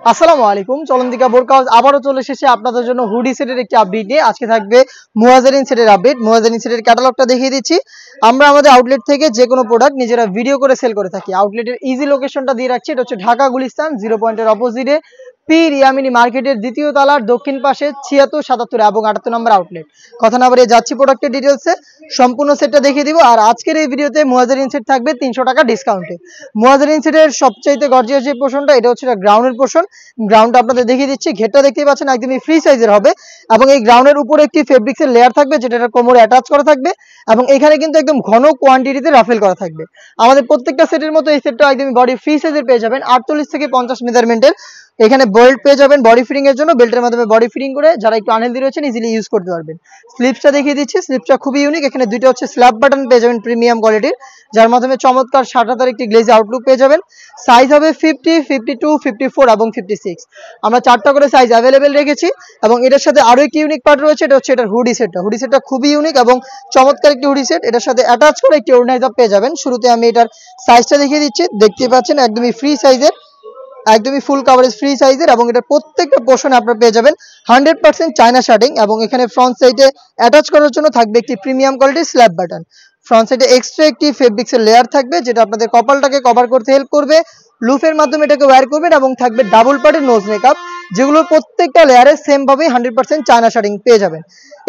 আসসালামু আলাইকুম। চলন্তিকা বোরকাউজ আবারও চলে এসেছে আপনাদের জন্য হুডি সেটের একটি আপডেট নিয়ে। আজকে থাকবে মুয়াজ্জারিন সেটের আপডেট। মুয়াজ্জারিন সেটের ক্যাটালগটা দেখিয়ে দিচ্ছি। আমরা আমাদের আউটলেট থেকে যে কোনো প্রোডাক্ট নিজেরা ভিডিও করে সেল করে থাকি। আউটলেটের ইজি লোকেশনটা দিয়ে রাখছি, এটা হচ্ছে ঢাকা গুলিস্তান 0 পয়েন্টের অপোজিটে পীর ইয়ামিনী মার্কেটের দ্বিতীয় তলার দক্ষিণ পাশে 76, 77 এবং 78 নম্বর আউটলেট। কথা না বাড়িয়ে যাচ্ছি প্রোডাক্টের ডিটেলসে, সম্পূর্ণ সেটটা দেখিয়ে দিব। আর আজকের এই ভিডিওতে মুয়াজ্জারিন সেট থাকবে 300 টাকা ডিসকাউন্টে। মুয়াজ্জারিন সেটের সবচাইতে গর্জিয়াস যে পোর্শনটা, এটা হচ্ছে গ্রাউন্ডের পোর্শন। গ্রাউন্ডটা আপনাদের দেখিয়ে দিচ্ছি, ঘেরটা দেখতেই পাচ্ছেন একদমই ফ্রি সাইজের হবে এবং এই গ্রাউন্ডের উপরে একটি ফেব্রিক্সের লেয়ার থাকবে যেটা কোমরে অ্যাটাচ করা থাকবে এবং এখানে কিন্তু একদম ঘন কোয়ান্টিটিতে রাফেল করা থাকবে। আমাদের প্রত্যেকটা সেটের মতো এই সেটটা একদমই বডি ফ্রি সাইজের পেয়ে যাবেন, 48 থেকে 50 মেজারমেন্টের। এখানে বেল্ট পেয়ে যাবেন বডি ফিটিং এর জন্য, বেল্টের মাধ্যমে বডি ফিটিং করে যারা একটু আনহেলদি রয়েছেন ইজিলি ইউজ করতে পারবেন। স্লিপসটা দেখিয়ে দিচ্ছি, স্লিপসটা খুবই ইউনিক। এখানে দুইটা হচ্ছে স্ল্যাব বাটন পেয়ে যাবেন প্রিমিয়াম কোয়ালিটির, যার মাধ্যমে চমৎকার 60 একটি গ্লেজি আউটলুক পেয়ে যাবেন। সাইজ হবে 50, 52, 54 এবং 56। আমরা 4টা করে সাইজ অ্যাভেলেবেল রেখেছি এবং এটার সাথে আরো একটি ইউনিক পার্ট রয়েছে, এটা হচ্ছে এটার হুডি সেটটা। হুডি সেটটা খুবই ইউনিক এবং চমৎকার একটি হুডি সেট। এটার সাথে অ্যাটাচ করে একটি ওড়না হিসাব পেয়ে যাবেন। শুরুতে আমি এটার সাইজটা দেখিয়ে দিচ্ছি, দেখতে পাচ্ছেন একদমই ফ্রি সাইজের, একদমই ফুল কাভারেজ ফ্রি সাইজের এবং এটা প্রত্যেকটা পোর্শনে আপনারা পেয়ে যাবেন 100% চায়না শার্টিং এবং এখানে ফ্রন্ট সাইডে অ্যাটাচ করার জন্য থাকবে একটি প্রিমিয়াম কোয়ালিটির স্ল্যাব বাটন। ফ্রন্ট সাইডে এক্সট্রা একটি ফেব্রিক্সের লেয়ার থাকবে যেটা আপনাদের কপালটাকে কভার করতে হেল্প করবে। লুফের মাধ্যমে এটাকে ওয়্যার করবেন এবং থাকবে ডাবল পার্টের নোজ মেকআপ, যেগুলোর প্রত্যেকটা লেয়ারে সেম ভাবে 100% চায়না শার্টিং পেয়ে যাবেন।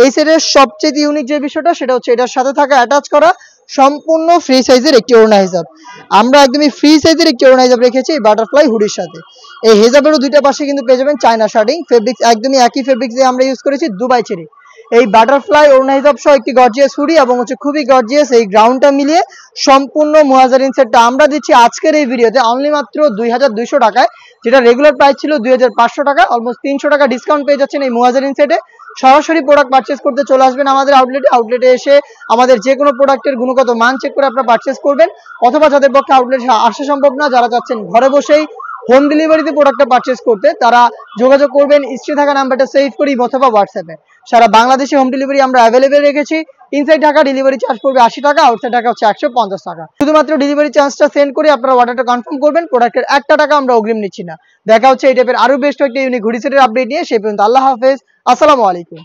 এই সেটের সবচেয়ে ইউনিক যে বিষয়টা সেটা হচ্ছে এটার সাথে থাকা অ্যাটাচ করা সম্পূর্ণ ফ্রি সাইজের একটি ওড়না হিসাব। আমরা একদমই ফ্রি সাইজের একটি ওড়না হিসাব রেখেছি এই বাটারফ্লাই হুডির সাথে। এই হিজাবেরও দুইটা পাশে কিন্তু পেয়ে যাবেন চায়না শার্টিং ফেব্রিক্স, একদমই একই ফেব্রিক্স দিয়ে আমরা ইউজ করেছি দুবাই চেরি। এই বাটারফ্লাই ওড়না হিসাব সহ একটি গর্জিয়াস হুডি এবং হচ্ছে খুবই গর্জিয়াস এই গ্রাউন্ডটা মিলিয়ে সম্পূর্ণ মুয়াজ্জারিন সেটটা আমরা দিচ্ছি আজকের এই ভিডিওতে অনলি মাত্র 2200 টাকায়, যেটা রেগুলার প্রাইস ছিল 2500 টাকা। অলমোস্ট 300 টাকা ডিসকাউন্ট পেয়ে যাচ্ছেন এই মুয়াজ্জারিন সেটে। সরাসরি প্রোডাক্ট পারচেস করতে চলে আসবেন আমাদের আউটলেটে এসে আমাদের যে কোনো প্রোডাক্টের গুণগত মান চেক করে আপনারা পারচেস করবেন, অথবা যাদের পক্ষে আউটলেটে আসা সম্ভব না, যারা চাচ্ছেন ঘরে বসেই হোম ডেলিভারিতে প্রোডাক্টটা পারচেস করতে, তারা যোগাযোগ করবেন স্ক্রিনে থাকা নাম্বারটা সেভ করি অথবা হোয়াটসঅ্যাপে। সারা বাংলাদেশে হোম ডেলিভারি আমরা অ্যাভেলেবেল রেখেছি। ইনসাইড ঢাকা ডেলিভারি চার্জ পড়বে 80 টাকা, আউটসাইড ঢাকা হচ্ছে 150 টাকা। শুধুমাত্র ডেলিভারি চার্জটা সেন্ড করে আপনারা অর্ডারটা কনফার্ম করবেন, প্রোডাক্টের 1 টাকা আমরা অগ্রিম নিচ্ছি না। দেখা হচ্ছে এই টাইপের আরো বেস্ট একটা ইউনিক হুডি সেটের আপডেট নিয়ে। সেই পর্যন্ত আল্লাহ হাফেজ, আসসালামু আলাইকুম।